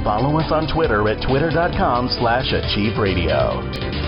Follow us on Twitter at twitter.com/AchieveRadio.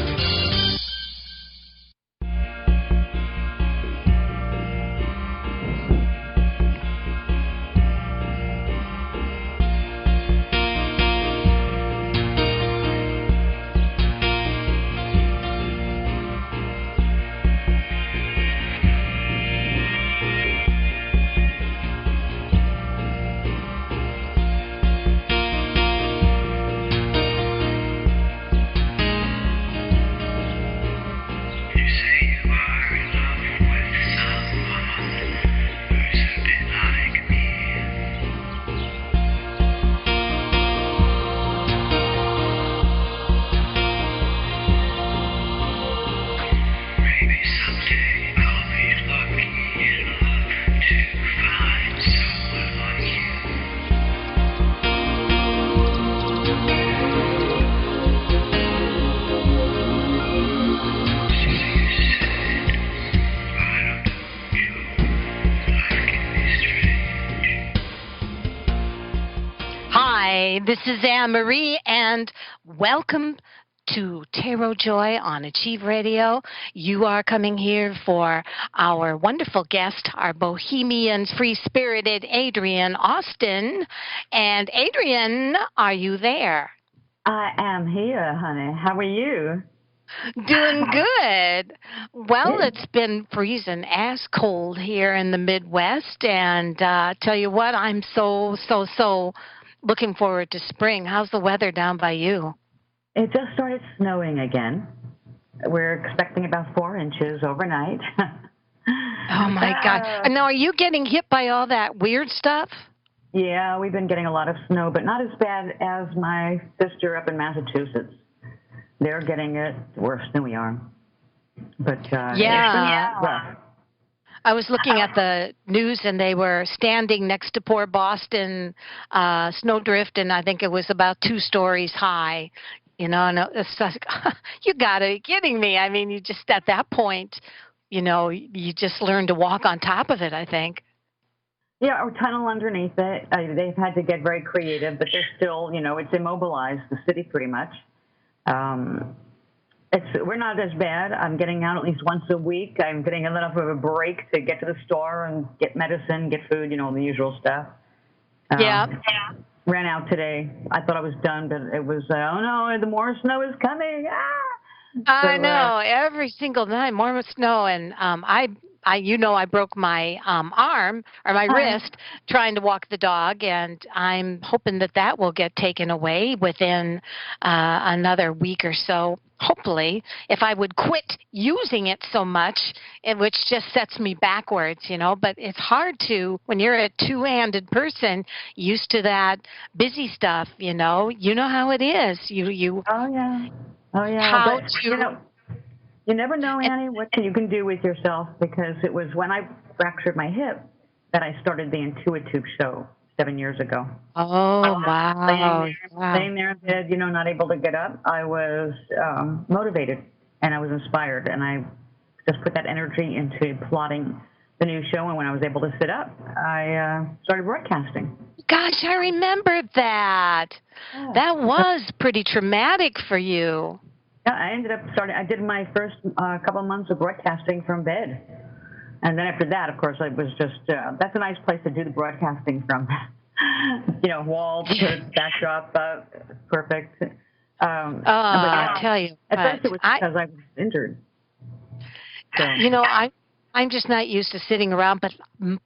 This is Ann Marie, and welcome to Tarot Joy on Achieve Radio. You are coming here for our wonderful guest, our Bohemian, free-spirited Adrienne Austin. And Adrienne, are you there? I am here, honey. How are you? Doing good. Well, it's been freezing ass cold here in the Midwest, and tell you what, I'm so looking forward to spring. How's the weather down by you? It just started snowing again. We're expecting about 4 inches overnight. Oh, my God. Now, are you getting hit by all that weird stuff? Yeah, we've been getting a lot of snow, but not as bad as my sister up in Massachusetts. They're getting it worse than we are. But yeah. It's rough. I was looking at the news, and they were standing next to poor Boston snowdrift, and I think it was about 2 stories high. You know, and it's like, you got to be kidding me. I mean, you just, at that point, you know, you just learn to walk on top of it, I think. Yeah, or tunnel underneath it. They've had to get very creative, but they're still, you know, it's immobilized the city pretty much. We're not as bad. I'm getting out at least once a week. I'm getting a little bit of a break to get to the store and get medicine, get food, you know, the usual stuff. Ran out today. I thought I was done, but it was, oh no, the more snow is coming. I know, every single night, more snow. And I broke my arm or my wrist trying to walk the dog, and I'm hoping that will get taken away within another week or so. Hopefully, if I would quit using it so much, which just sets me backwards, you know, but it's hard to, when you're a two-handed person used to that busy stuff, you know how it is. Oh, yeah. How but, to... You never know, Annie, what you can do with yourself, because it was when I fractured my hip that I started the Intuitive show 7 years ago. Oh, wow. Laying there in bed, you know, not able to get up. I was motivated, and I was inspired, and I just put that energy into plotting the new show, and when I was able to sit up, I started broadcasting. Gosh, I remembered that. Yeah. That was pretty traumatic for you. Yeah, I ended up I did my first couple of months of broadcasting from bed. And then after that, of course, I was just, that's a nice place to do the broadcasting from. You know, wall to backdrop, perfect. I tell you. At first it was because I was injured. So. You know, I'm just not used to sitting around, but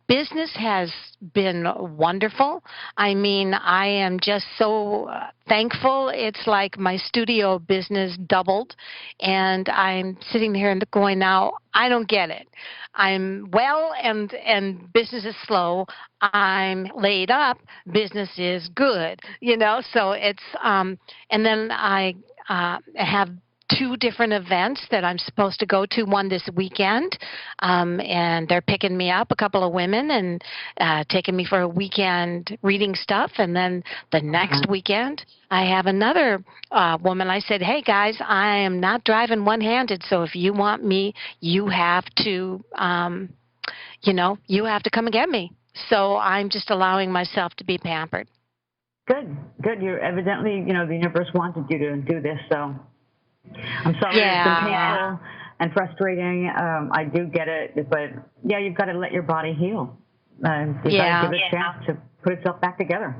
business has been wonderful. I mean, I am just so thankful. It's like my studio business doubled, and I'm sitting here and going, now, I don't get it. I'm well, and business is slow. I'm laid up. Business is good, you know, so it's, and then I have 2 different events that I'm supposed to go to, one this weekend, and they're picking me up, a couple of women, and taking me for a weekend reading stuff. And then the next weekend, I have another woman. I said, hey, guys, I am not driving one-handed, so if you want me, you have to, you have to come and get me. So I'm just allowing myself to be pampered. Good, good. You're evidently, the universe wanted you to do this, so I'm sorry it's been painful and frustrating. I do get it, but yeah, you've got to let your body heal. You've got to give it a chance to put itself back together.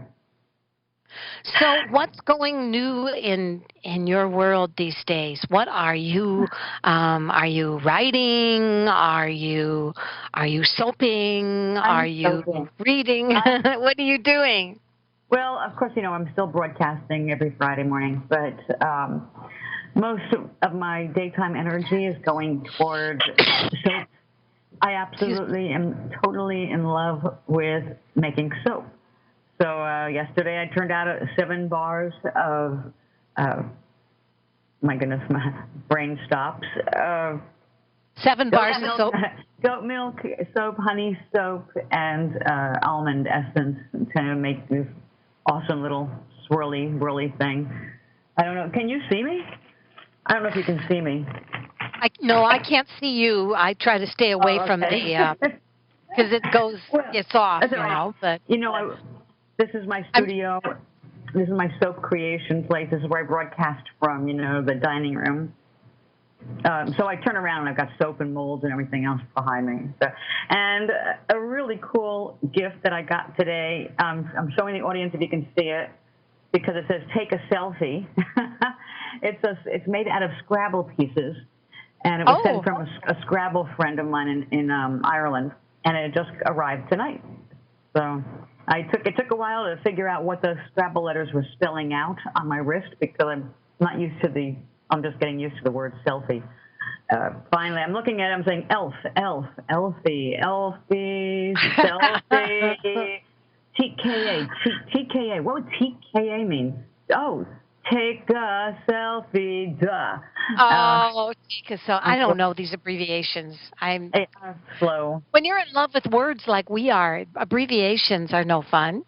So, what's going new in your world these days? What are you? Are you writing? Are you soaping? Are you reading? What are you doing? Well, of course, I'm still broadcasting every Friday morning, but most of my daytime energy is going toward soap. I absolutely am totally in love with making soap. So yesterday I turned out 7 bars of, my goodness, my brain stops. 7 bars of soap? Goat milk, soap, honey soap, and almond essence to make this awesome little swirly, whirly thing. I don't know. Can you see me? I don't know if you can see me. No, I can't see you. I try to stay away from the, because it's off, but. This is my studio. This is my soap creation place. This is where I broadcast from, the dining room. So I turn around and I've got soap and molds and everything else behind me. So, and a really cool gift that I got today, I'm showing the audience if you can see it, because it says take a selfie. It's made out of Scrabble pieces, and it was sent from a Scrabble friend of mine in Ireland, and it just arrived tonight. So it took a while to figure out what the Scrabble letters were spelling out on my wrist, because I'm not used to I'm just getting used to the word selfie. Finally, I'm looking at it, I'm saying elf, elfie, selfie, TKA. What would TKA mean? Oh, take a selfie, duh. So I don't know these abbreviations. I'm slow. When you're in love with words like we are, abbreviations are no fun.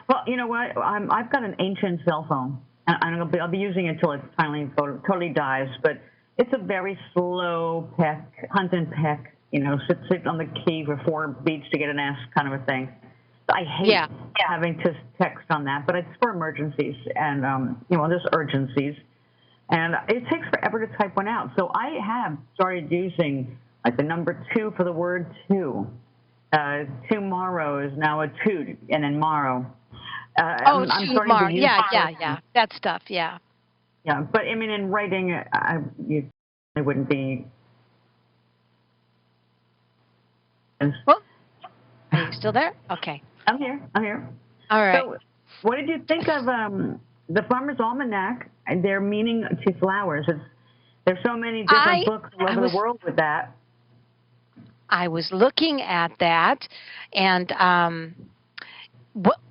Well, you know what? I've got an ancient cell phone, and I'll be using it until it finally totally dies. But it's a very slow peck, hunt and peck. Sit on the key for 4 beats to get an S kind of a thing. I hate having to text on that, but it's for emergencies and there's urgencies, and it takes forever to type one out. So I have started using like the number 2 for the word two. Tomorrow is now a two, and then morrow. I'm tomorrow. Yeah. That stuff. Yeah. Yeah, but I mean, in writing, I wouldn't be. Well, are you still there? Okay. I'm here. All right. So, what did you think of the Farmer's Almanac and their meaning to flowers? There's so many different books all over the world with that. I was looking at that, and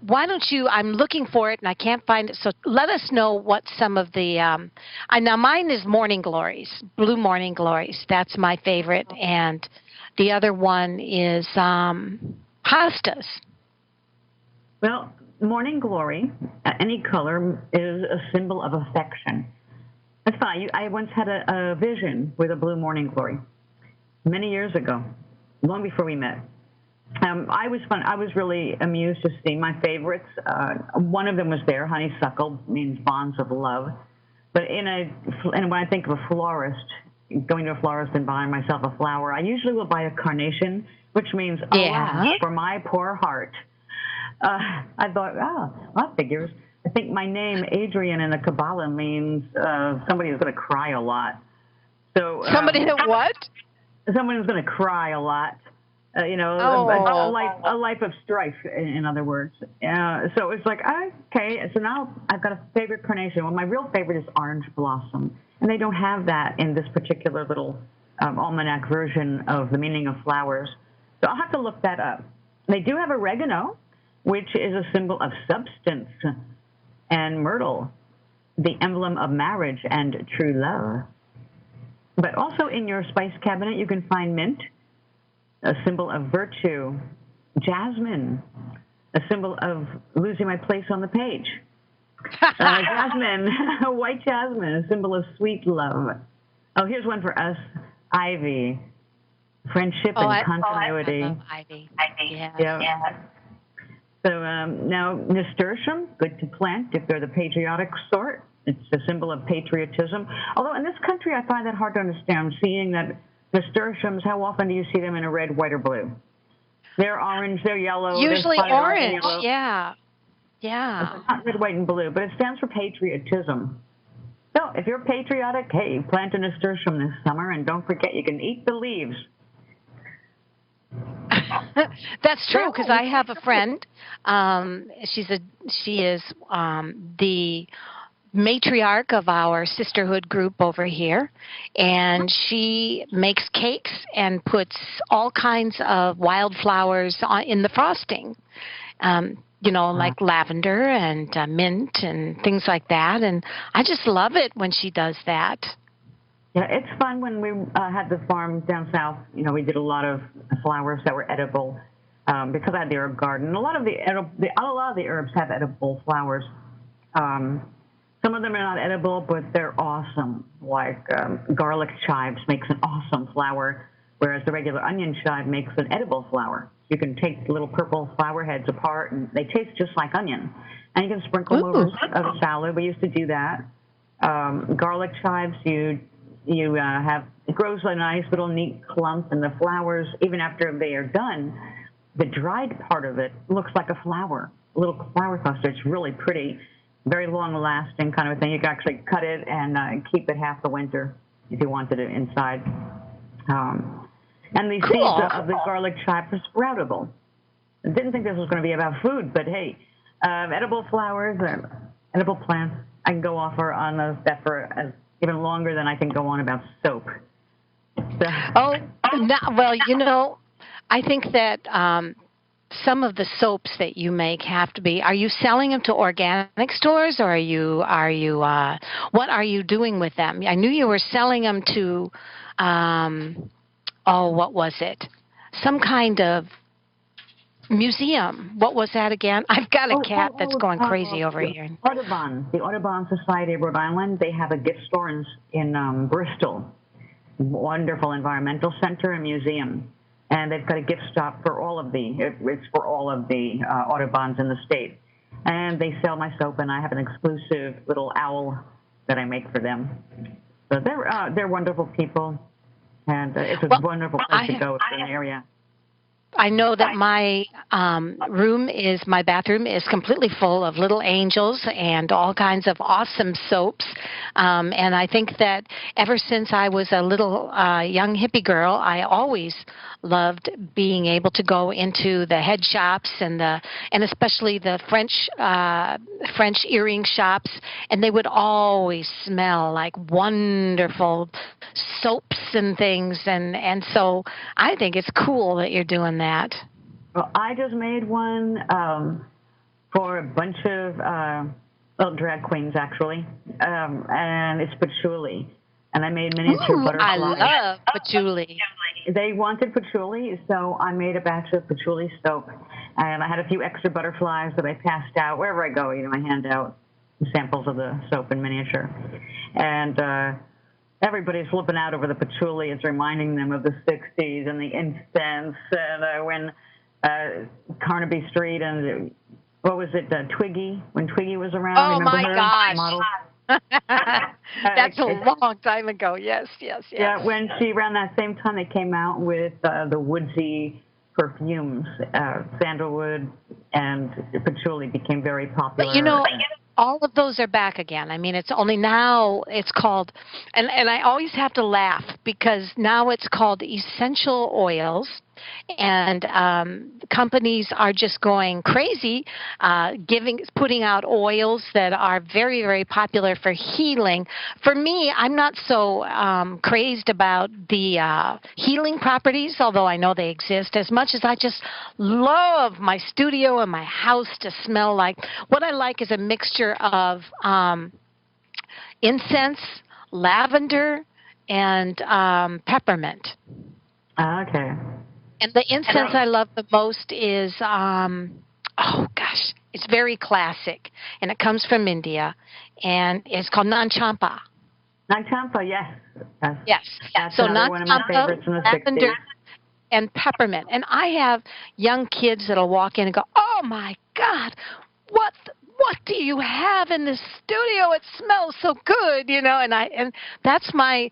why don't you? I'm looking for it, and I can't find it. So let us know what some of the. Now mine is Morning Glories, Blue Morning Glories. That's my favorite, and the other one is Hostas. Well, Morning Glory, any color, is a symbol of affection. That's fine. I once had a vision with a blue Morning Glory many years ago, long before we met. I was really amused to see my favorites. One of them was there. Honeysuckle means bonds of love. But and when I think of a florist, going to a florist and buying myself a flower, I usually will buy a carnation, which means alas for my poor heart. I thought, that figures. I think my name, Adrienne, in the Kabbalah means somebody who's going to cry a lot. So somebody what? Someone who's going to cry a lot. A life of strife, in other words. So it's like, okay, so now I've got a favorite carnation. Well, my real favorite is orange blossom, and they don't have that in this particular little almanac version of the meaning of flowers. So I'll have to look that up. They do have oregano, which is a symbol of substance, and myrtle, the emblem of marriage and true love. But also in your spice cabinet, you can find mint, a symbol of virtue, jasmine, a symbol of losing my place on the page, jasmine, white jasmine, a symbol of sweet love. Oh, here's one for us, ivy, friendship and continuity. I love ivy. Yeah. So now nasturtium, good to plant if they're the patriotic sort. It's a symbol of patriotism. Although in this country, I find that hard to understand, seeing that nasturtiums, how often do you see them in a red, white, or blue? They're orange, they're yellow, they're Usually spotted orange and orange. yellow. Yeah. It's Yeah. not red, white, and blue, but it stands for patriotism. So if you're patriotic, hey, plant a nasturtium this summer, and don't forget you can eat the leaves. That's true because I have a friend. She is the matriarch of our sisterhood group over here, and she makes cakes and puts all kinds of wildflowers in the frosting. Like lavender and mint and things like that. And I just love it when she does that. Yeah, it's fun when we had the farm down south. We did a lot of flowers that were edible because I had the herb garden. A lot of the herbs have edible flowers. Some of them are not edible, but they're awesome. Like garlic chives makes an awesome flower, whereas the regular onion chive makes an edible flower. You can take the little purple flower heads apart, and they taste just like onion. And you can sprinkle them over a salad. We used to do that. Garlic chives, you have, it grows a nice little neat clump, and the flowers, even after they are done, the dried part of it looks like a flower, a little flower cluster. It's really pretty, very long-lasting kind of a thing. You can actually cut it and keep it half the winter if you wanted it inside. And the seeds of the garlic chive are sproutable. I didn't think this was going to be about food, but hey, edible flowers, edible plants, I can go off on that for even longer than I can go on about soap. So. I think that some of the soaps that you make have to be. Are you selling them to organic stores, or what are you doing with them? I knew you were selling them to. What was it? Some kind of museum. What was that again? I've got a cat that's going crazy over here. The Audubon Society of Rhode Island, they have a gift store in Bristol. Wonderful environmental center and museum. And they've got a gift shop for all of the Audubons in the state. And they sell my soap, and I have an exclusive little owl that I make for them. So they're wonderful people. And it's a wonderful place to go if you're in the area. I know that my bathroom is completely full of little angels and all kinds of awesome soaps. And I think that ever since I was a little young hippie girl, I always loved being able to go into the head shops and especially the French earring shops, and they would always smell like wonderful soaps and things. And so I think it's cool that you're doing that. Well, I just made one for a bunch of drag queens, actually, and it's patchouli. And I made miniature butterflies. I love patchouli. They wanted patchouli, so I made a batch of patchouli soap. And I had a few extra butterflies that I passed out. Wherever I go, I hand out samples of the soap in miniature. And everybody's flipping out over the patchouli. It's reminding them of the 60s and the incense. And when Carnaby Street and, what was it, Twiggy? When Twiggy was around. Oh, remember my her? gosh. Model? That's a long time ago. Yes. Yeah, when around that same time, they came out with the woodsy perfumes. Sandalwood and patchouli became very popular. But all of those are back again. I mean, it's only now it's called, and I always have to laugh because now it's called essential oils, and companies are just going crazy, putting out oils that are very, very popular for healing. For me, I'm not so crazed about the healing properties, although I know they exist, as much as I just love my studio and my house to smell like. What I like is a mixture of incense, lavender, and peppermint. Okay. And the incense I love the most is, it's very classic, and it comes from India, and it's called Nan Champa. Nan Champa, yes. Yes. That's so one of my favorites in the lavender, 60s. and peppermint. And I have young kids that'll walk in and go, "Oh my God, what what do you have in this studio? It smells so good," and that's my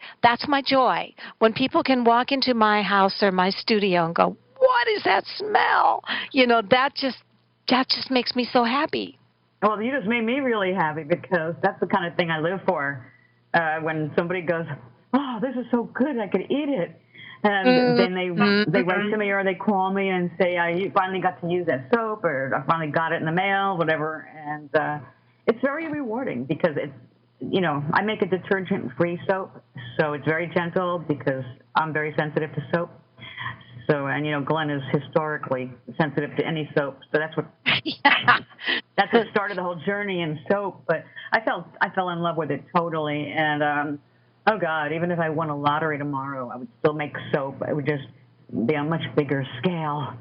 joy. When people can walk into my house or my studio and go, "What is that smell?" That just makes me so happy. Well, you just made me really happy because that's the kind of thing I live for. When somebody goes, "Oh, this is so good, I could eat it," and then they write to me or they call me and say, "I finally got to use that soap," or "I finally got it in the mail," whatever, and it's very rewarding because I make a detergent-free soap, so it's very gentle because I'm very sensitive to soap. So, and Glenn is historically sensitive to any soap, so that's what Yeah. that's what started the whole journey in soap. But I fell in love with it totally, and oh God, even if I won a lottery tomorrow, I would still make soap. It would just be on a much bigger scale.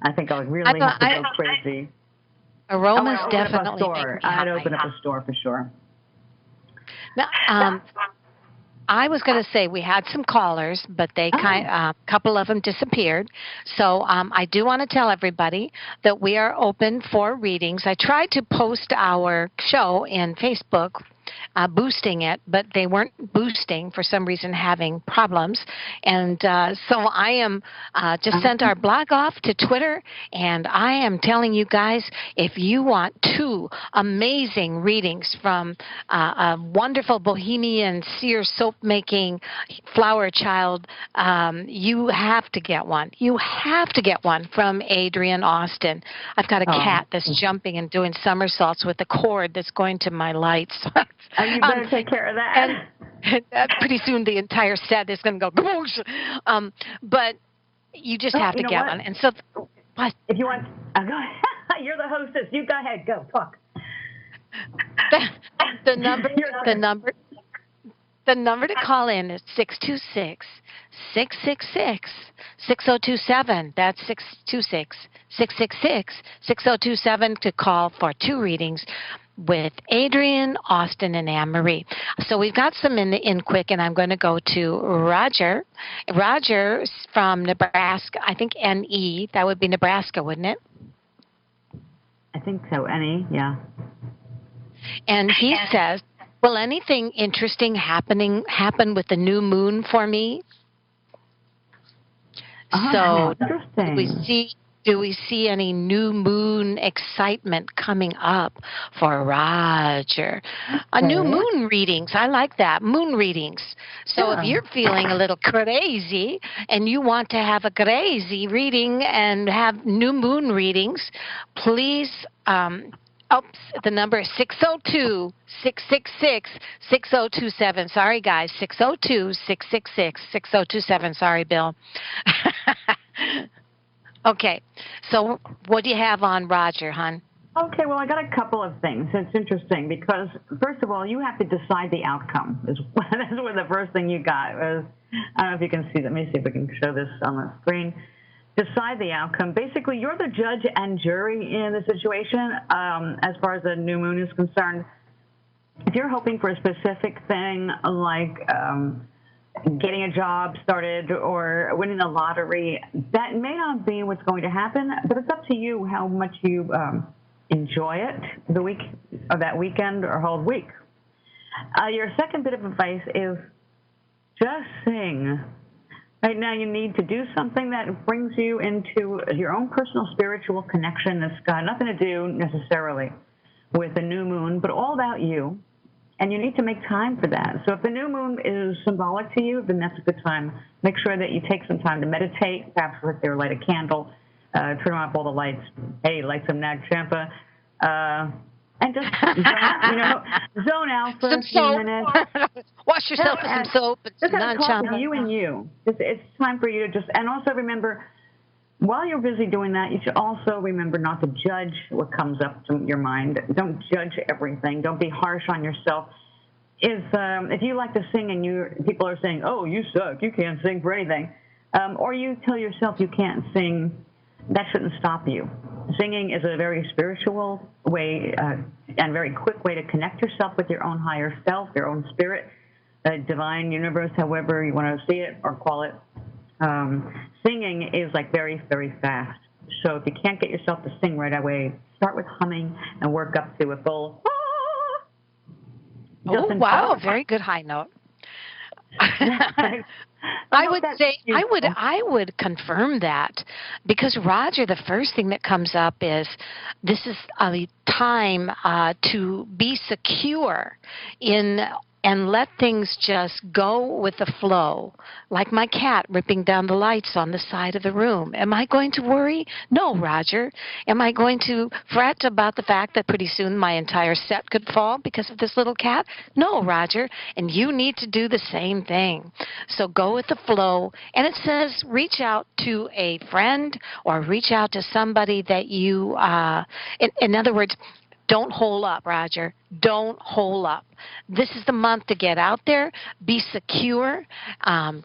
I think I would really have to go crazy. Aromas I'd open up a definitely make store. me I'd high. open up a store for sure. Now, I was going to say we had some callers, but a couple of them disappeared. So I do want to tell everybody that we are open for readings. I tried to post our show in Facebook, boosting it, but they weren't boosting for some reason, having problems. And so I am just sent our blog off to Twitter, and I am telling you guys, if you want two amazing readings from a wonderful Bohemian Seer soap making flower child, you have to get one. You have to get one from Adrienne Austin. I've got a cat that's jumping and doing somersaults with a cord that's going to my lights. You better take care of that. And pretty soon the entire set is going to go boosh. But you just have to get one. And so, what? If you want, go ahead. You're the hostess. You go ahead. Go talk. The number to call in is 626-666-6027. That's 626-666-6027 to call for two readings with Adrienne, Austin, and Ann Marie. So we've got some in quick, and I'm going to go to Roger. Roger's from Nebraska. I think NE. That would be Nebraska, wouldn't it? I think so. NE, yeah. And he says, will anything interesting happen with the new moon for me? So interesting. do we see any new moon excitement coming up for Roger? New moon readings. I like that. Moon readings. So if you're feeling a little crazy and you want to have a crazy reading and have new moon readings, please the number is 602-666-6027. Sorry, guys, 602-666-6027. Sorry, Bill. Okay, so what do you have on Roger, hon? Okay, well, I got a couple of things. It's interesting because, first of all, you have to decide the outcome. That's where the first thing you got was, I don't know if you can see, let me see if we can show this on the screen. Decide the outcome. Basically, you're the judge and jury in the situation as far as the new moon is concerned. If you're hoping for a specific thing like getting a job started or winning the lottery, that may not be what's going to happen, but it's up to you how much you enjoy it the week or that weekend or whole week. Your second bit of advice is just sing. Right now, you need to do something that brings you into your own personal spiritual connection that's got nothing to do necessarily with the new moon, but all about you. And you need to make time for that. So if the new moon is symbolic to you, then that's a good time. Make sure that you take some time to meditate, perhaps sit there, light a candle, turn off all the lights, light some Nag Champa, and just zone out for a few minutes. Wash yourself with some soap. Just have a talk with you and you. It's time for you to just, and also remember, while you're busy doing that, you should also remember not to judge what comes up to your mind. Don't judge everything. Don't be harsh on yourself. If you like to sing and people are saying, "Oh, you suck, you can't sing for anything," or you tell yourself you can't sing, that shouldn't stop you. Singing is a very spiritual way and very quick way to connect yourself with your own higher self, your own spirit, divine universe, however you want to see it or call it. Singing is like very, very fast. So if you can't get yourself to sing right away, start with humming and work up to a full. Just Oh, in wow. time. Very good high note. I I hope would that's say useful. I would confirm that because Roger, the first thing that comes up is this is a time to be secure in and let things just go with the flow. Like my cat ripping down the lights on the side of the room. Am I going to worry? No, Roger. Am I going to fret about the fact that pretty soon my entire set could fall because of this little cat? No, Roger. And you need to do the same thing. So go with the flow. And it says reach out to a friend or reach out to somebody that you, in other words, don't hole up, Roger. Don't hole up. This is the month to get out there, be secure,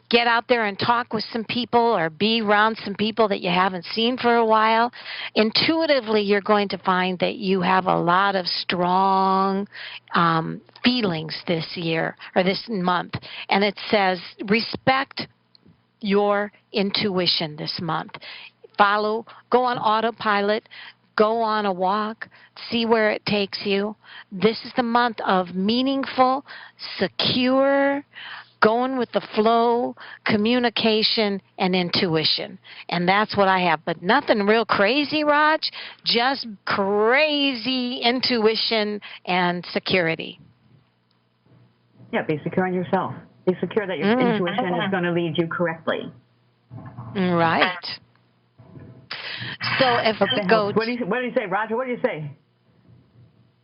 get out there and talk with some people or be around some people that you haven't seen for a while. Intuitively, you're going to find that you have a lot of strong feelings this year or this month. And it says respect your intuition this month. Go on autopilot, go on a walk, see where it takes you. This is the month of meaningful, secure, going with the flow, communication, and intuition. And that's what I have. But nothing real crazy, Raj, just crazy intuition and security. Yeah, be secure in yourself. Be secure that your intuition is going to lead you correctly. Right. So if we go, what do you say, Roger? What do you say?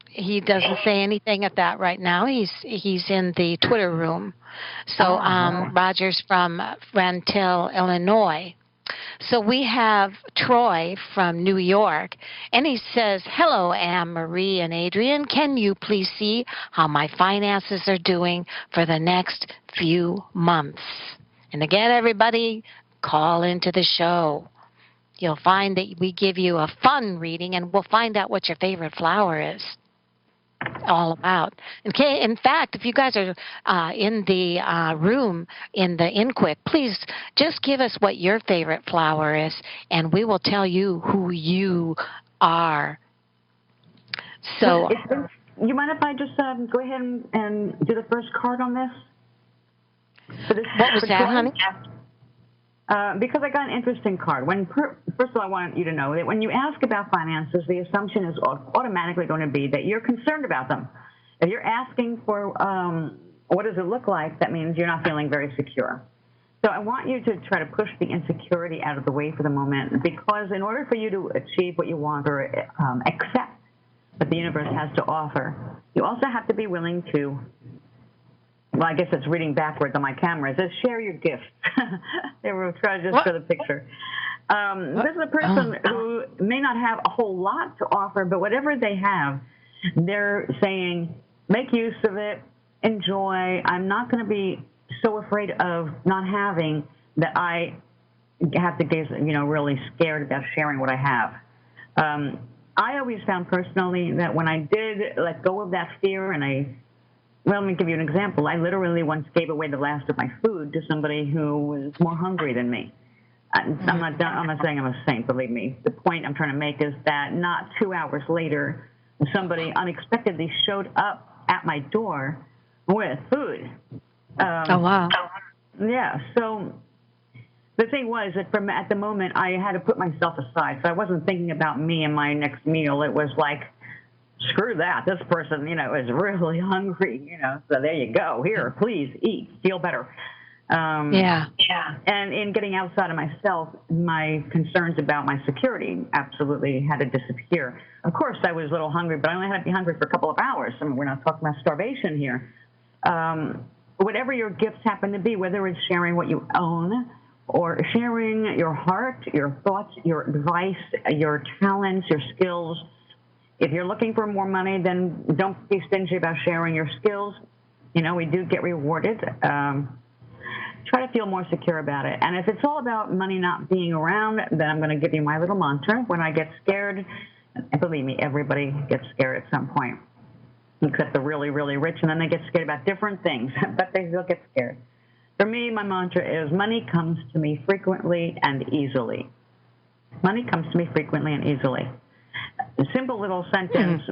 He doesn't say anything at that right now. He's in the Twitter room. So Roger's from Rantil, Illinois. So we have Troy from New York, and he says, hello, Ann Marie and Adrienne. Can you please see how my finances are doing for the next few months? And again, everybody, call into the show. You'll find that we give you a fun reading, and we'll find out what your favorite flower is all about. Okay, in fact, if you guys are in the room in the Inquick, please just give us what your favorite flower is, and we will tell you who you are. So, you mind if I just go ahead and do the first card on this? What was that, honey? Because I got an interesting card. First of all, I want you to know that when you ask about finances, the assumption is automatically going to be that you're concerned about them. If you're asking for what does it look like, that means you're not feeling very secure. So I want you to try to push the insecurity out of the way for the moment, because in order for you to achieve what you want or accept what the universe has to offer, you also have to be willing to, well, I guess it's reading backwards on my camera. It says, share your gifts. They were trying just for the picture. This is a person who may not have a whole lot to offer, but whatever they have, they're saying, make use of it, enjoy. I'm not going to be so afraid of not having that I have to get, really scared about sharing what I have. I always found personally that when I did let go of that fear and well, let me give you an example. I literally once gave away the last of my food to somebody who was more hungry than me. I'm not saying I'm a saint, believe me. The point I'm trying to make is that not 2 hours later, somebody unexpectedly showed up at my door with food. Oh, wow. Yeah, so the thing was that at the moment, I had to put myself aside. So I wasn't thinking about me and my next meal. It was like, screw that. This person, is really hungry, so there you go. Here, please eat, feel better. Yeah. And in getting outside of myself, my concerns about my security absolutely had to disappear. Of course, I was a little hungry, but I only had to be hungry for a couple of hours. I mean, we're not talking about starvation here. Whatever your gifts happen to be, whether it's sharing what you own or sharing your heart, your thoughts, your advice, your talents, your skills. If you're looking for more money, then don't be stingy about sharing your skills. We do get rewarded. Try to feel more secure about it. And if it's all about money not being around, then I'm going to give you my little mantra. When I get scared, and believe me, everybody gets scared at some point, except the really, really rich, and then they get scared about different things, but they still get scared. For me, my mantra is money comes to me frequently and easily. Money comes to me frequently and easily. A simple little sentence,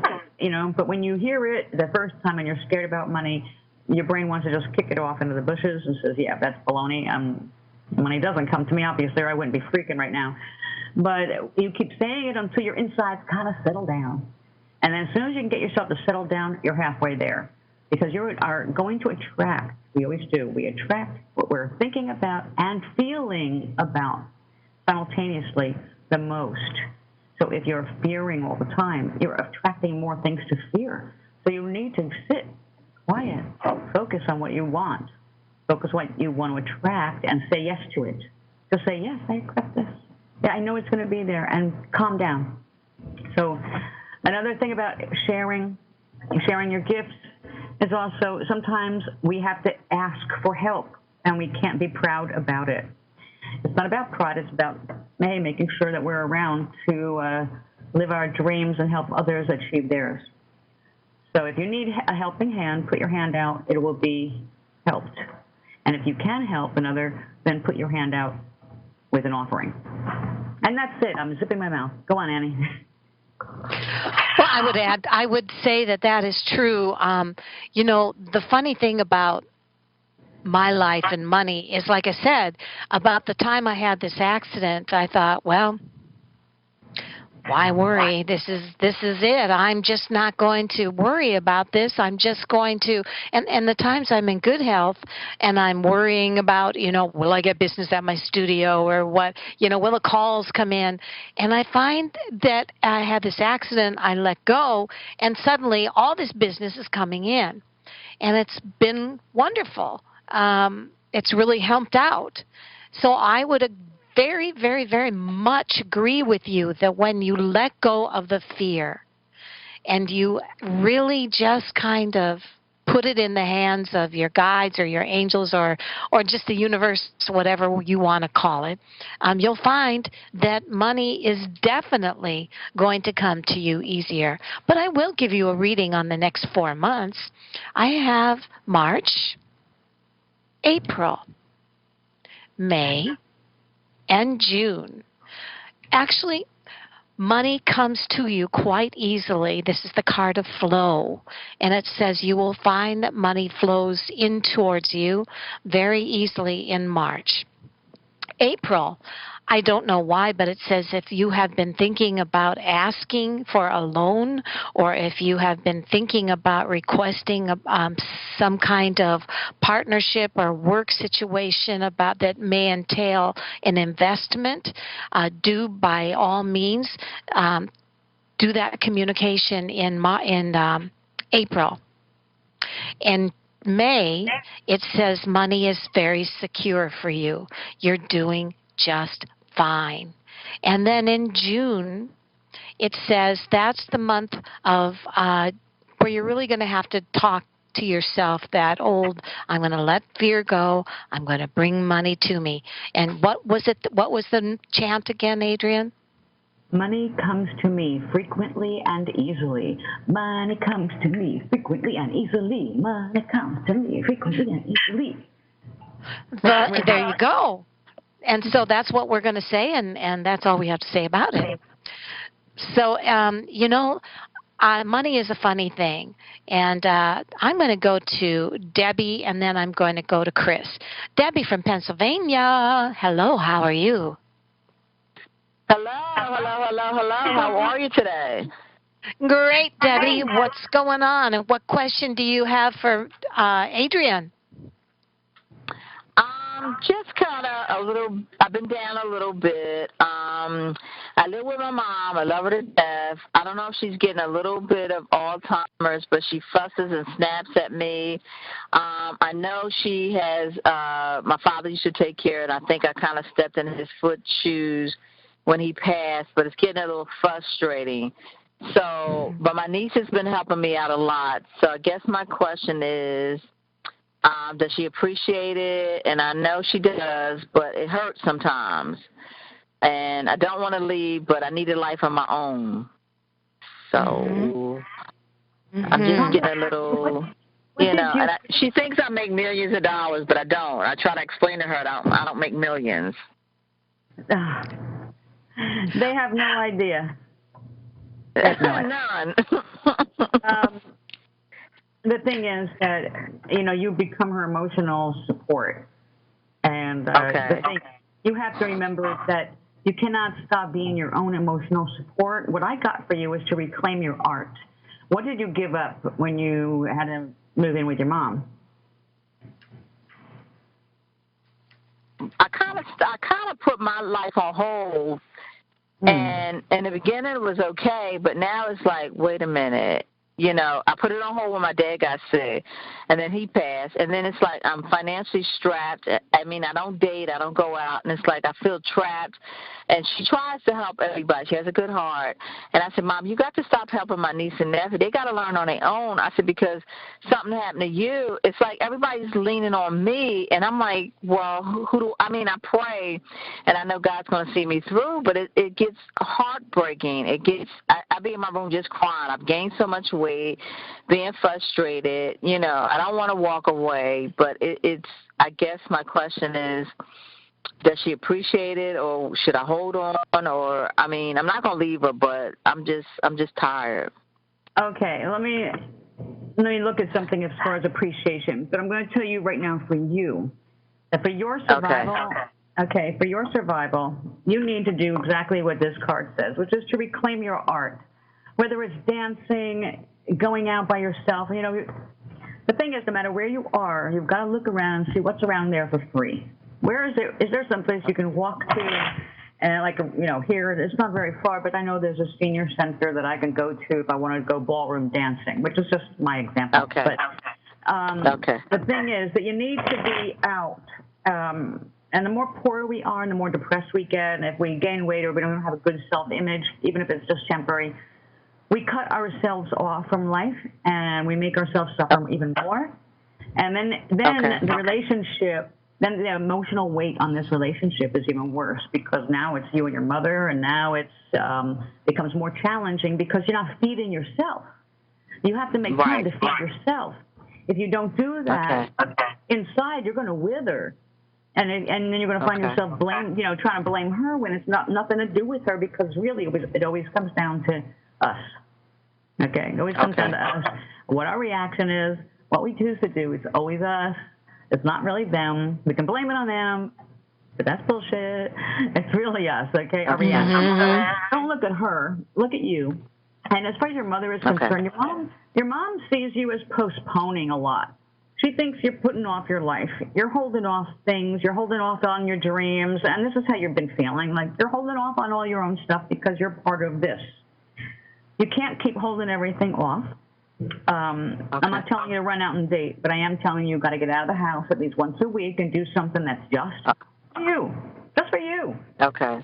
but when you hear it the first time and you're scared about money, your brain wants to just kick it off into the bushes and says, yeah, that's baloney. Money doesn't come to me, obviously, or I wouldn't be freaking right now. But you keep saying it until your insides kind of settle down. And then as soon as you can get yourself to settle down, you're halfway there. Because you are going to attract, we always do, we attract what we're thinking about and feeling about simultaneously the most. So if you're fearing all the time, you're attracting more things to fear. So you need to sit quiet, focus on what you want, focus on what you want to attract, and say yes to it. Just say, yes, I accept this. Yeah, I know it's going to be there, and calm down. So another thing about sharing your gifts is also sometimes we have to ask for help, and we can't be proud about it. It's not about pride. It's about, hey, making sure that we're around to live our dreams and help others achieve theirs. So if you need a helping hand, put your hand out. It will be helped. And if you can help another, then put your hand out with an offering. And that's it. I'm zipping my mouth. Go on, Annie. Well, I would say that is true. The funny thing about my life and money is, like I said, about the time I had this accident, I thought, well, why worry? This is it. I'm just not going to worry about this. I'm just going to, and the times I'm in good health and I'm worrying about, will I get business at my studio, or what, will the calls come in? And I find that I had this accident, I let go, and suddenly all this business is coming in. And it's been wonderful. It's really helped out. So I would very, very, very much agree with you that when you let go of the fear and you really just kind of put it in the hands of your guides or your angels or just the universe, whatever you want to call it, you'll find that money is definitely going to come to you easier. But I will give you a reading on the next 4 months. I have March, April, May, and June. Actually, money comes to you quite easily. This is the card of flow, and it says you will find that money flows in towards you very easily in March. April, I don't know why, but it says if you have been thinking about asking for a loan, or if you have been thinking about requesting some kind of partnership or work situation about that may entail an investment, do by all means do that communication in April. And May, it says money is very secure for you. You're doing just fine. And then in June, it says that's the month of where you're really going to have to talk to yourself that old, I'm going to let fear go, I'm going to bring money to me. And what was the chant again, Adrienne? Money comes to me frequently and easily. Money comes to me frequently and easily. Money comes to me frequently and easily. There you go. And so that's what we're going to say, and that's all we have to say about it. So, money is a funny thing. And I'm going to go to Debbie, and then I'm going to go to Chris. Debbie from Pennsylvania. Hello, how are you? Hello. How are you today? Great, Debbie. What's going on, and what question do you have for Adrienne? Just kind of I've been down a little bit. I live with my mom. I love her to death. I don't know if she's getting a little bit of Alzheimer's, but she fusses and snaps at me. I know she has, my father used to take care of it. I think I kind of stepped in his shoes when he passed, but it's getting a little frustrating. So, but my niece has been helping me out a lot. So I guess my question is, does she appreciate it? And I know she does, but it hurts sometimes. And I don't want to leave, but I need a life of my own. So I'm just getting a little What did you? And she thinks I make millions of dollars, but I don't. I try to explain to her I don't make millions. They have no idea. None. The thing is that, you become her emotional support. And the thing, you have to remember that you cannot stop being your own emotional support. What I got for you is to reclaim your art. What did you give up when you had to move in with your mom? I kind of put my life on hold, and in the beginning it was okay, but now it's like, wait a minute. I put it on hold when my dad got sick, and then he passed, and then it's like I'm financially strapped. I mean, I don't date, I don't go out, and it's like I feel trapped. And she tries to help everybody. She has a good heart. And I said, Mom, you got to stop helping my niece and nephew. They got to learn on their own. I said, because something happened to you, it's like everybody's leaning on me, and I'm like, well, I pray, and I know God's going to see me through, but it gets heartbreaking. I be in my room just crying. I've gained so much weight, being frustrated. I don't want to walk away, but I guess my question is, does she appreciate it, or should I hold on? Or I'm not going to leave her, but I'm just tired. Okay, let me look at something as far as appreciation. But I'm going to tell you right now, for you, that for your survival, for your survival, you need to do exactly what this card says, which is to reclaim your art. Whether it's dancing, going out by yourself, the thing is, no matter where you are, you've got to look around and see what's around there for free. Where is it? Is there some place you can walk to? And here, it's not very far, but I know there's a senior center that I can go to if I want to go ballroom dancing, which is just my example. Okay. But the thing is that you need to be out. And the more poor we are and the more depressed we get, and if we gain weight or we don't have a good self-image, even if it's just temporary, we cut ourselves off from life and we make ourselves suffer even more. And then the relationship, then the emotional weight on this relationship is even worse, because now it's you and your mother, and now it's becomes more challenging because you're not feeding yourself. You have to make time to feed yourself. If you don't do that, inside you're going to wither, and then you're going to find yourself trying to blame her when it's nothing to do with her, because really it always comes down to us. Okay, it always comes down to us. What our reaction is, what we choose to do, it's always us. It's not really them. We can blame it on them, but that's bullshit. It's really us, okay? Our reaction. Don't look at her. Look at you. And as far as your mother is concerned, your mom sees you as postponing a lot. She thinks you're putting off your life. You're holding off things. You're holding off on your dreams. And this is how you've been feeling. Like you're holding off on all your own stuff because you're part of this. You can't keep holding everything off. I'm not telling you to run out and date, but I am telling you you've got to get out of the house at least once a week and do something that's just for you. Just for you. Okay.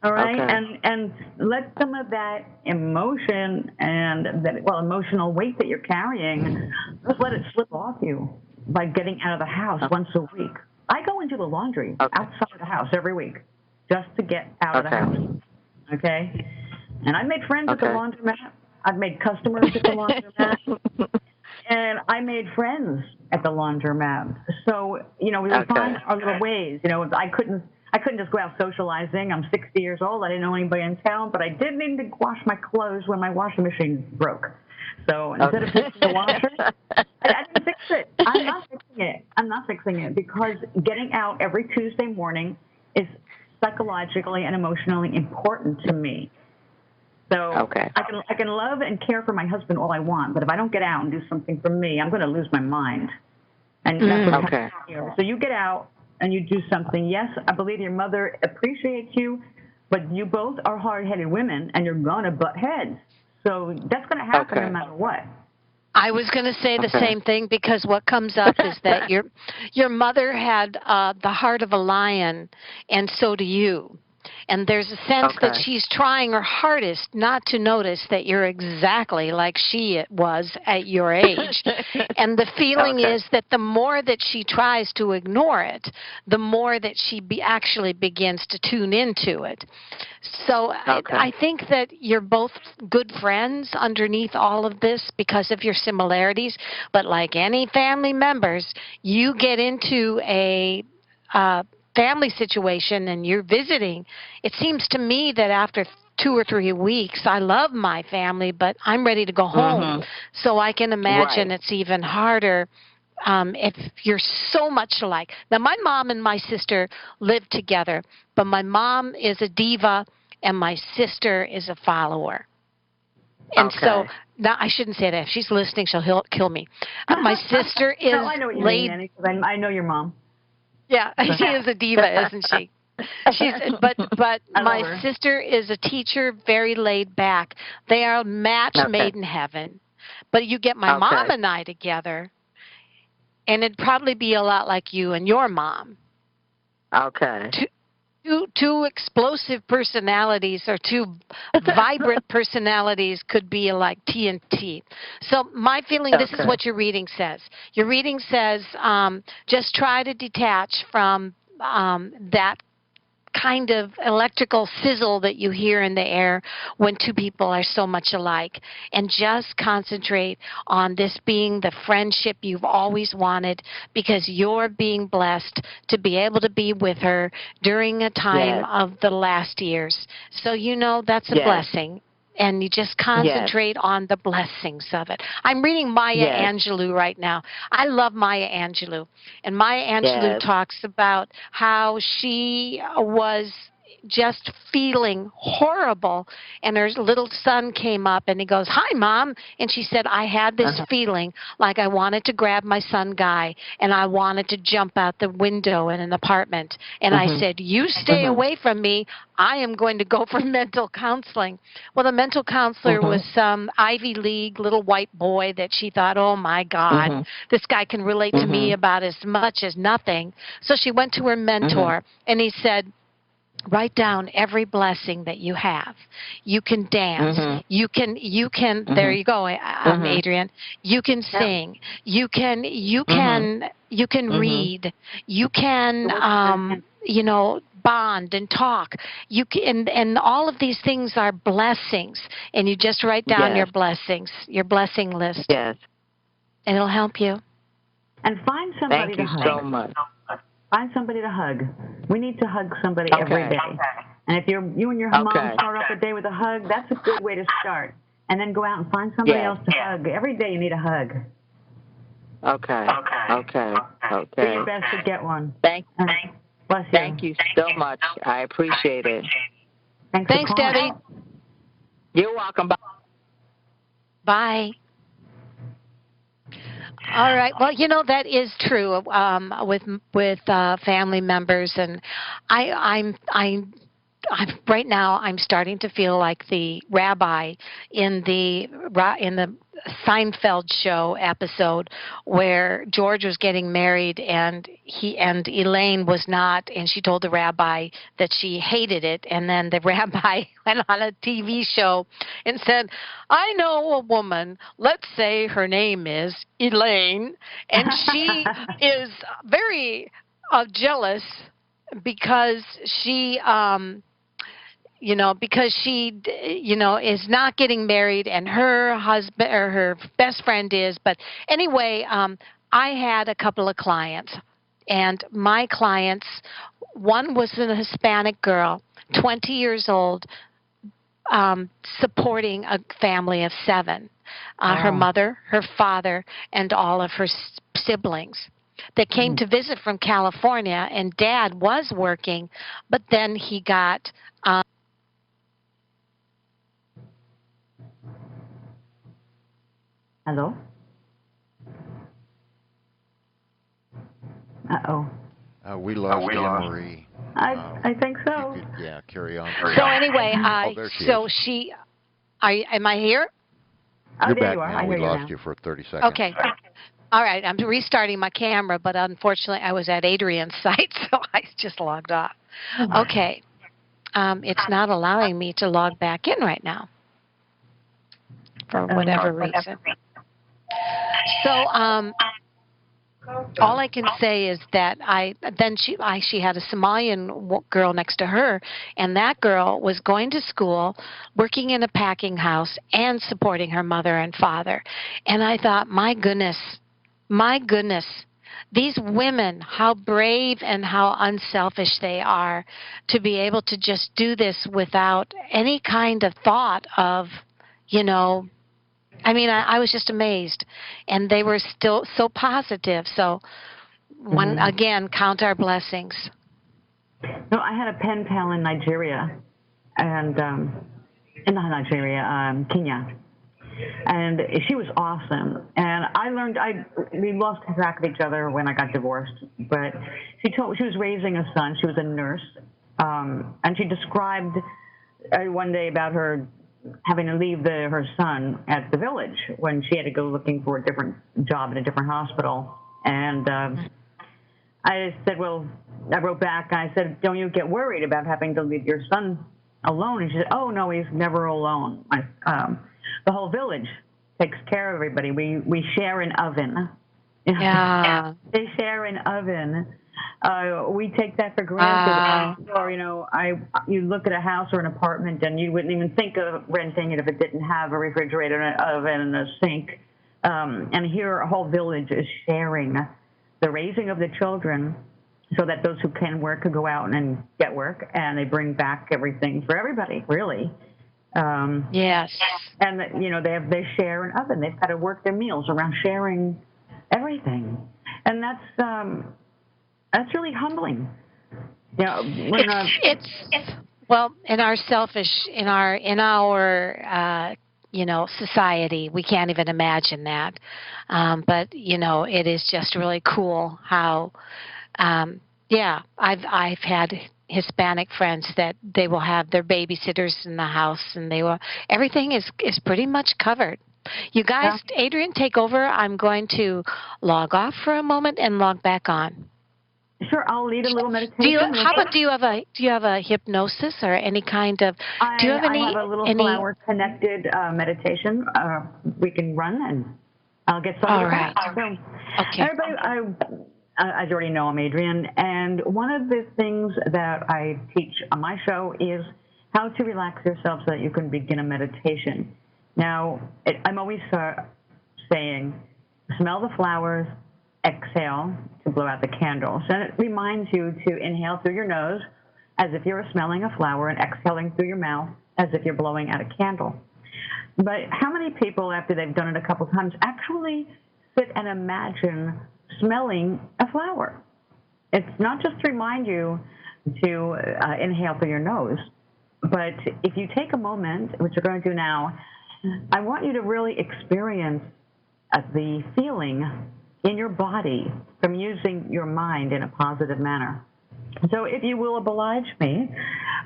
All right? Okay. And let some of that emotion and that emotional weight that you're carrying, just let it slip off you by getting out of the house once a week. I go and do the laundry outside the house every week just to get out of the house. Okay? And I made friends at the laundromat. I've made customers at the laundromat, and I made friends at the laundromat. So, we find our little ways. I couldn't just go out socializing. I'm 60 years old. I didn't know anybody in town, but I did need to wash my clothes when my washing machine broke. So instead of fixing the washer, I didn't fix it. I'm not fixing it because getting out every Tuesday morning is psychologically and emotionally important to me. So I can love and care for my husband all I want, but if I don't get out and do something for me, I'm going to lose my mind. And that's what happens here. So you get out and you do something. Yes, I believe your mother appreciates you, but you both are hard-headed women, and you're going to butt heads. So that's going to happen no matter what. I was going to say the same thing, because what comes up is that your mother had the heart of a lion, and so do you. And there's a sense that Okay. she's trying her hardest not to notice that you're exactly like she was at your age. And the feeling Okay. is that the more that she tries to ignore it, the more that she actually begins to tune into it. So Okay. I think that you're both good friends underneath all of this because of your similarities. But like any family members, you get into a family situation and you're visiting. It seems to me that after 2 or 3 weeks, I love my family, but I'm ready to go home. Mhm. So I can imagine Right. it's even harder if you're so much alike. Now, my mom and my sister live together, but my mom is a diva and my sister is a follower. And so, Okay. now I shouldn't say that. If she's listening, she'll kill me. My sister is No, I know what you mean, laid. Annie, because I know your mom. Yeah, she is a diva, isn't she? She's but I love my her. sister is a teacher, very laid back. They are a match Okay. made in heaven. But you get my mom Okay. and I together, and it'd probably be a lot like you and your mom. Okay. Two explosive personalities or two vibrant personalities could be like TNT. So my feeling, this is Okay. what your reading says. Your reading says just try to detach from that kind of electrical sizzle that you hear in the air when two people are so much alike, and just concentrate on this being the friendship you've always wanted, because you're being blessed to be able to be with her during a time Yes. of the last years. So that's a Yes. blessing, and you just Yes. concentrate on the blessings of it. I'm reading Maya Yes. Angelou right now. I love Maya Angelou. And Maya Angelou Yes. talks about how she was just feeling horrible, and her little son came up and he goes, "Hi, Mom." And she said, "I had this Uh-huh. feeling like I wanted to grab my son Guy and I wanted to jump out the window in an apartment. And I Mhm. said, 'You stay Mhm. away from me. I am going to go for mental counseling.'" Well, the mental counselor was Mhm. some Ivy League little white boy that she thought, "Oh my God, Mhm. this guy can relate to me Mhm. about as much as nothing." So she went to her Mhm. mentor and he said, "Write down every blessing that you have. You can dance. Mhm. You can there Mhm. you go, Mhm. Adrienne. You can Yep. sing. You can Mhm. Mhm. read. You can bond and talk. You can, and all of these things are blessings, and you just write down your Yes. blessings, your blessing list, Yes. and it'll help you. And find somebody Thank to you hug. so much. Find somebody to hug. We need to hug somebody every Okay. day. And if you and your mom Okay. start off a day with a hug, that's a good way to start. And then go out and find somebody Yes. else to hug. Every day you need a hug. Okay. Okay. Do your Okay. best to get one. Thank And bless you. thank you so much. I appreciate it. Thanks for Thanks, calling. Debbie. You're welcome. Bye. Bye. All right. Well, that is true with family members, and I'm right now. I'm starting to feel like the rabbi in the Seinfeld show episode where George was getting married and Elaine was not, and she told the rabbi that she hated it, and then the rabbi went on a TV show and said, "I know a woman. Let's say her name is Elaine, and she is very jealous because she is not getting married and her husband or her best friend is." But anyway, I had a couple of clients, and my clients, one was a Hispanic girl, 20 years old, supporting a family of 7, her Wow. mother, her father, and all of her siblings. They came to visit from California, and Dad was working, but then he got Hello? Uh-oh. We lost Ann Marie. I think If so. you could, yeah, carry on. So anyway, Oh, there she so is. am I here? Oh, You're there back you are. now. I We hear you lost now. you for 30 seconds. Okay. All right. I'm restarting my camera, but unfortunately I was at Adrienne's site, so I just logged off. Okay. It's not allowing me to log back in right now for whatever reason. So, all I can say is that she had a Somalian girl next to her, and that girl was going to school, working in a packing house, and supporting her mother and father. And I thought, my goodness, these women, how brave and how unselfish they are to be able to just do this without any kind of thought of, I mean, I was just amazed, and they were still so positive. So, again, count our blessings. No, I had a pen pal in Nigeria, and Kenya, and she was awesome. And we lost track of each other when I got divorced. But she was raising a son. She was a nurse, and she described one day about her having to leave her son at the village when she had to go looking for a different job in a different hospital. And I said, well, I wrote back, and I said, don't you get worried about having to leave your son alone? And she said, oh, no, he's never alone. The whole village takes care of everybody. We share an oven. Yeah. They share an oven. We take that for granted. Or, you look at a house or an apartment, and you wouldn't even think of renting it if it didn't have a refrigerator, an oven, and a sink. And here, a whole village is sharing the raising of the children, so that those who can work could go out and get work, and they bring back everything for everybody, really. Yes. And they share an oven. They've got to work their meals around sharing everything, and that's really humbling. Well, in our society, we can't even imagine that. But it is just really cool how, I've had Hispanic friends that they will have their babysitters in the house, and everything is pretty much covered. You guys, Adrienne, take over. I'm going to log off for a moment and log back on. Sure, I'll lead a little meditation. Do you have a hypnosis or any kind of? Do you have any? I have a little flower connected meditation we can run, and I'll get started. All right. So, okay. Everybody, as you already know, I'm Adrienne, and one of the things that I teach on my show is how to relax yourself so that you can begin a meditation. Now, I'm always saying, smell the flowers, exhale to blow out the candles. And it reminds you to inhale through your nose as if you're smelling a flower, and exhaling through your mouth as if you're blowing out a candle. But how many people, after they've done it a couple times, actually sit and imagine smelling a flower? It's not just to remind you to inhale through your nose, but if you take a moment, which you're going to do now, I want you to really experience the feeling in your body from using your mind in a positive manner. So if you will oblige me,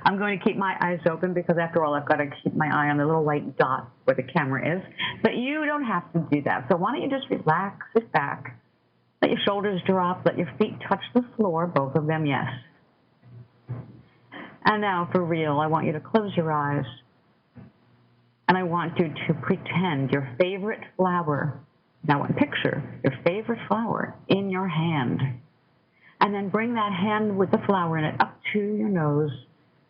I'm going to keep my eyes open, because after all, I've got to keep my eye on the little white dot where the camera is. But you don't have to do that. So why don't you just relax, sit back, let your shoulders drop, let your feet touch the floor, both of them, yes. And now, for real, I want you to close your eyes. And I want you to pretend your favorite flower. Now, picture your favorite flower in your hand. And then bring that hand with the flower in it up to your nose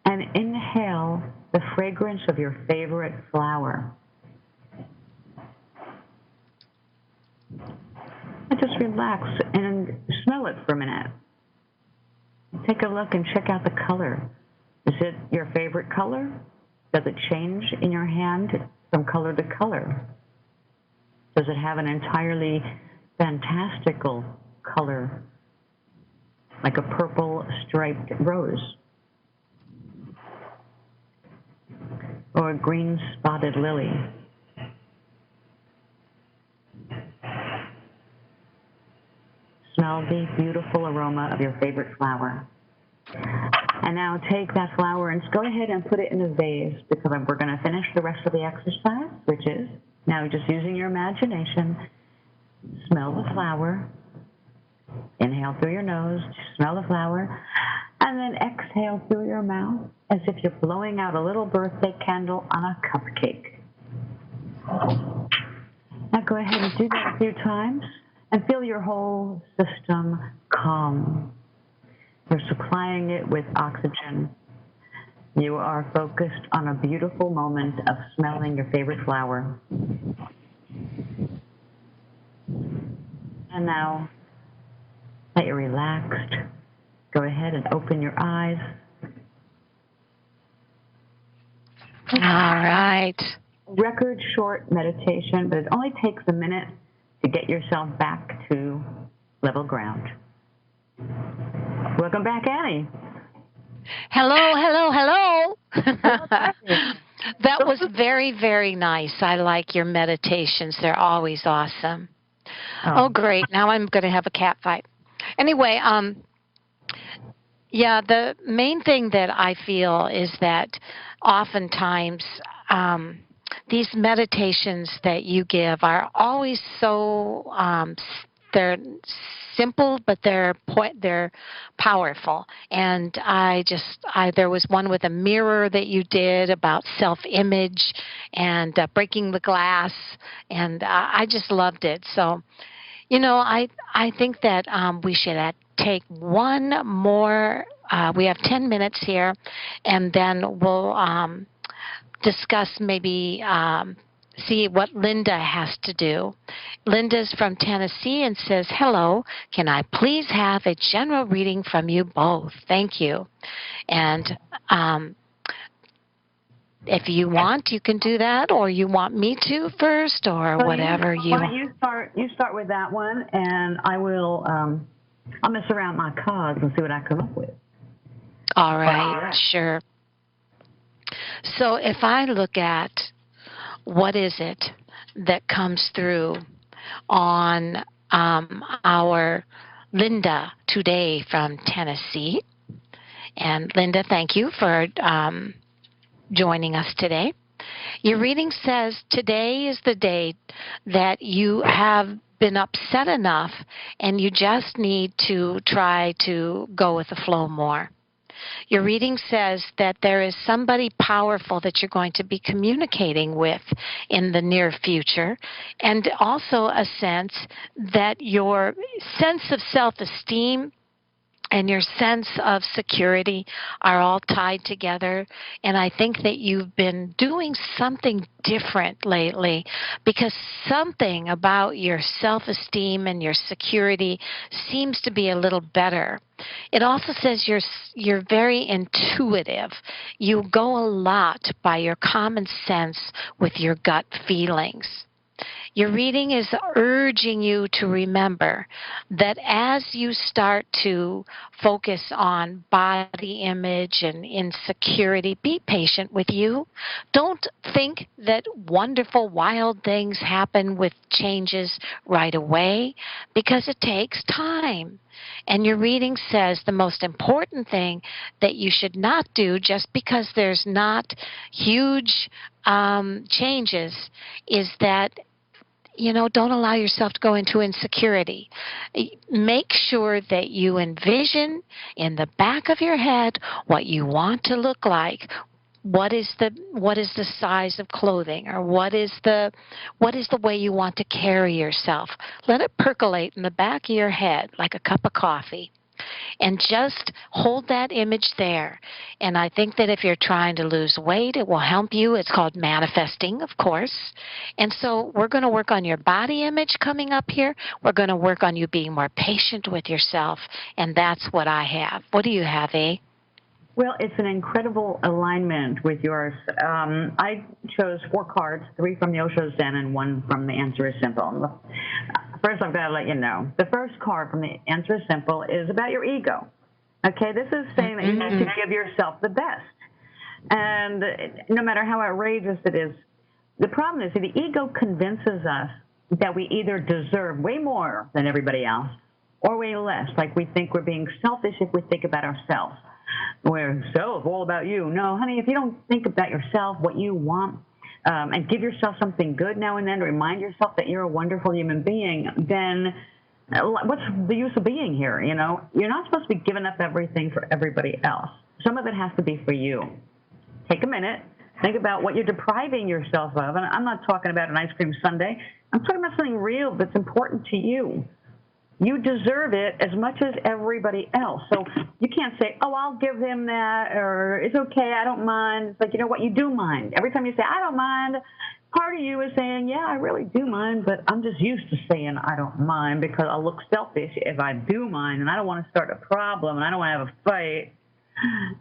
and inhale the fragrance of your favorite flower. And just relax and smell it for a minute. Take a look and check out the color. Is it your favorite color? Does it change in your hand from color to color? Does it have an entirely fantastical color, like a purple striped rose? Or a green spotted lily? Smell the beautiful aroma of your favorite flower. And now take that flower and go ahead and put it in a vase, because we're going to finish the rest of the exercise, which is now just using your imagination. Smell the flower. Inhale through your nose, smell the flower, And then exhale through your mouth as if you're blowing out a little birthday candle on a cupcake. Now go ahead and do that a few times and feel your whole system calm. You're supplying it with oxygen. You are focused on a beautiful moment of smelling your favorite flower. And now that you're relaxed, go ahead and open your eyes. All right. Record short meditation, but it only takes a minute to get yourself back to level ground. Welcome back, Annie. Hello, hello, hello. That was very, very nice. I like your meditations. They're always awesome. Oh, great. Now I'm going to have a cat fight. Anyway, yeah, the main thing that I feel is that oftentimes these meditations that you give are always so they're simple, but they're powerful. And there was one with a mirror that you did about self-image and breaking the glass, and I just loved it. So, I think that we should take one more. We have 10 minutes here, and then we'll discuss maybe see what Linda has to do. Linda's from Tennessee and says, hello, can I please have a general reading from you both? Thank you. And if you want, you can do that, or you want me to first, or whatever you want. You start with that one, and I will, I'll mess around my cards and see what I come up with. All right, sure. So if I look at what is it that comes through on our Linda today from Tennessee. And Linda, thank you for joining us today. Your reading says today is the day that you have been upset enough and you just need to try to go with the flow more. Your reading says that there is somebody powerful that you're going to be communicating with in the near future, and also a sense that your sense of self-esteem and your sense of security are all tied together. And I think that you've been doing something different lately, because something about your self-esteem and your security seems to be a little better. It also says you're very intuitive. You go a lot by your common sense with your gut feelings. Your reading is urging you to remember that as you start to focus on body image and insecurity, be patient with you. Don't think that wonderful, wild things happen with changes right away, because it takes time. And your reading says the most important thing that you should not do, just because there's not huge changes, is that don't allow yourself to go into insecurity. Make sure that you envision in the back of your head what you want to look like. What is the size of clothing, or what is the way you want to carry yourself? Let it percolate in the back of your head like a cup of coffee. And just hold that image there. And I think that if you're trying to lose weight, it will help you. It's called manifesting, of course. And so we're going to work on your body image coming up here. We're going to work on you being more patient with yourself. And that's what I have. What do you have, A? Well, it's an incredible alignment with yours. I chose 4 cards, 3 from the Osho's Den and 1 from The Answer is Simple. First, I've got to let you know, the first card from The Answer is Simple is about your ego. Okay, this is saying that you need to give yourself the best. And no matter how outrageous it is, the problem is that the ego convinces us that we either deserve way more than everybody else or way less. Like we think we're being selfish if we think about ourselves. We're all about you. No, honey, if you don't think about yourself, what you want, and give yourself something good now and then to remind yourself that you're a wonderful human being, then what's the use of being here? You know, you're not supposed to be giving up everything for everybody else. Some of it has to be for you. Take a minute. Think about what you're depriving yourself of. And I'm not talking about an ice cream sundae. I'm talking about something real that's important to you. You deserve it as much as everybody else. So you can't say, oh, I'll give him that, or it's okay, I don't mind. It's like, you know what, you do mind. Every time you say, I don't mind, part of you is saying, yeah, I really do mind, but I'm just used to saying I don't mind because I'll look selfish if I do mind, and I don't want to start a problem, and I don't want to have a fight.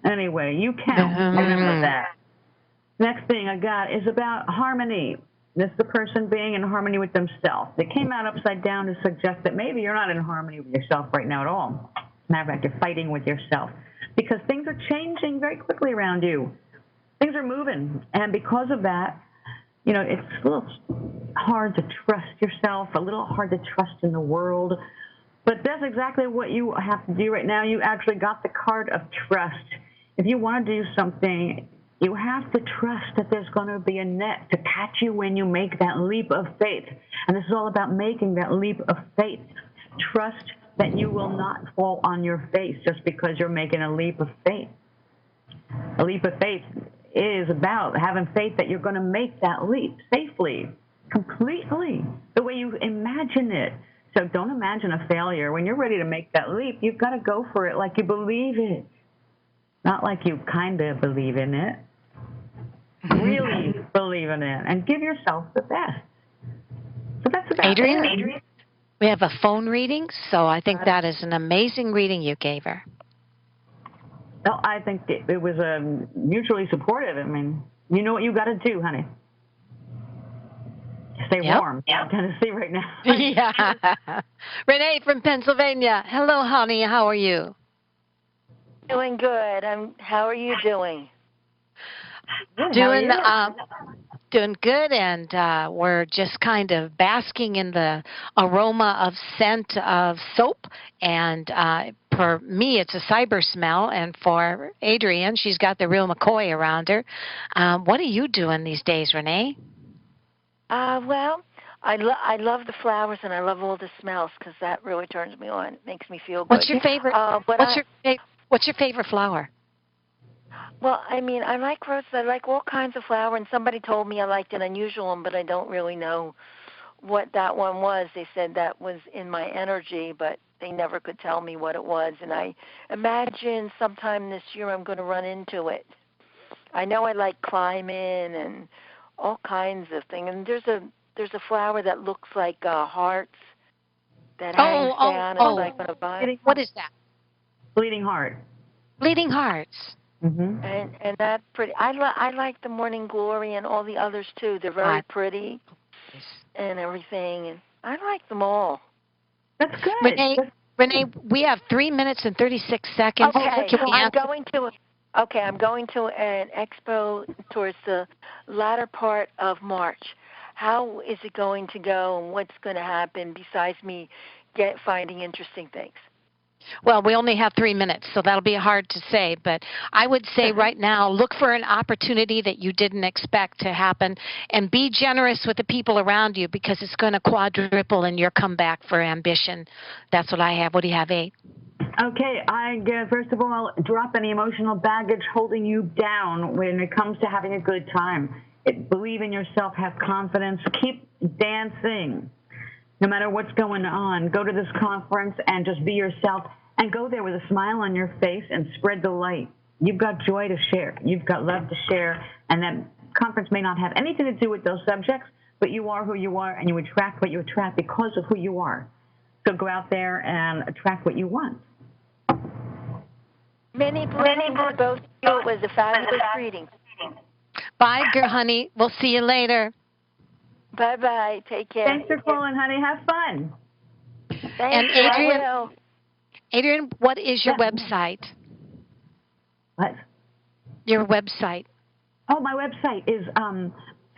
Anyway, you count. Remember that. Next thing I got is about harmony. This is the person being in harmony with themselves. It came out upside down to suggest that maybe you're not in harmony with yourself right now at all. Matter of fact, you're fighting with yourself because things are changing very quickly around you. Things are moving. And because of that, you know, it's a little hard to trust yourself, a little hard to trust in the world. But that's exactly what you have to do right now. You actually got the card of trust. If you want to do something, you have to trust that there's going to be a net to catch you when you make that leap of faith. And this is all about making that leap of faith. Trust that you will not fall on your face just because you're making a leap of faith. A leap of faith is about having faith that you're going to make that leap safely, completely, the way you imagine it. So don't imagine a failure. When you're ready to make that leap, you've got to go for it like you believe it. Not like you kind of believe in it. Really believe in it and give yourself the best. So that's about Adrienne, it. we have a phone reading, so I think that is an amazing reading you gave her. Well, I think it was mutually supportive. I mean, you know what you got to do, honey. Stay warm. Yeah, Tennessee right now. Yeah. Renee from Pennsylvania. Hello, honey. How are you? Doing good. How are you doing? Doing good, and we're just kind of basking in the aroma of scent of soap. And for me, it's a cyber smell, and for Adrienne, she's got the real McCoy around her. What are you doing these days, Renee? Well, I love the flowers and I love all the smells because that really turns me on. It makes me feel good. What's your favorite? What's your favorite flower? Well, I mean, I like roses. I like all kinds of flower. And somebody told me I liked an unusual one, but I don't really know what that one was. They said that was in my energy, but they never could tell me what it was. And I imagine sometime this year I'm going to run into it. I know I like climbing and all kinds of things. And there's a flower that looks like hearts that hangs down. It's like on a vine. What is that? Bleeding heart. Bleeding hearts. Mm-hmm. And that's pretty. I like the morning glory and all the others too. They're very pretty and everything, and I like them all. That's good. Renee, we have 3 minutes and 36 seconds. Okay, I'm going to an expo towards the latter part of March. How is it going to go, and what's going to happen besides me finding interesting things? Well, we only have 3 minutes, so that'll be hard to say. But I would say right now, look for an opportunity that you didn't expect to happen, and be generous with the people around you because it's going to quadruple in your comeback for ambition. That's what I have. What do you have, A? Okay, first of all, drop any emotional baggage holding you down when it comes to having a good time. Believe in yourself, have confidence, keep dancing. No matter what's going on, go to this conference and just be yourself and go there with a smile on your face and spread the light. You've got joy to share. You've got love to share. And that conference may not have anything to do with those subjects, but you are who you are and you attract what you attract because of who you are. So go out there and attract what you want. Many blessings to both of you. It was a fabulous reading. Bye, girl, honey. We'll see you later. Bye-bye. Take care. Thanks for calling, honey. Have fun. Thank you. Adrienne, what is your website? What? Your website. Oh, my website is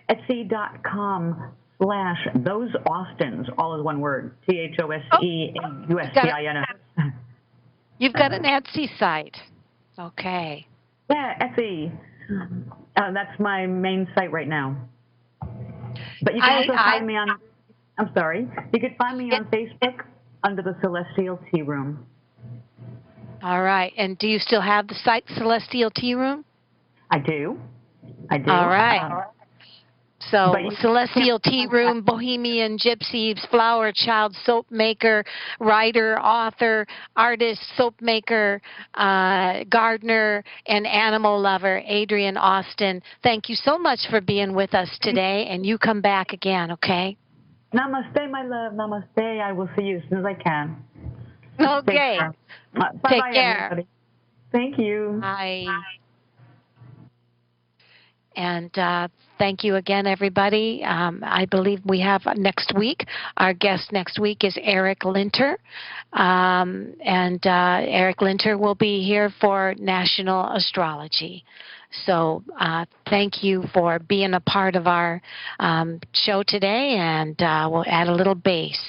Etsy.com/Those Austins, all is one word. THOSEUSTINS. You've got an Etsy site. Okay. Yeah, Etsy. That's my main site right now. But you can also find me on, I'm sorry, you could find me on Facebook under the Celestial Tea Room. All right. And do you still have the site Celestial Tea Room? I do. All right. So, Celestial Tea Room, Bohemian, Gypsy, Flower Child, Soap Maker, writer, author, artist, soap maker, gardener, and animal lover, Adrienne Austin. Thank you so much for being with us today, and you come back again, okay? Namaste, my love. Namaste. I will see you as soon as I can. Okay. Take care. Everybody. Thank you. Bye. And thank you again, everybody. I believe we have next week. Our guest next week is Eric Linter. Eric Linter will be here for National Astrology. So thank you for being a part of our show today, and we'll add a little bass.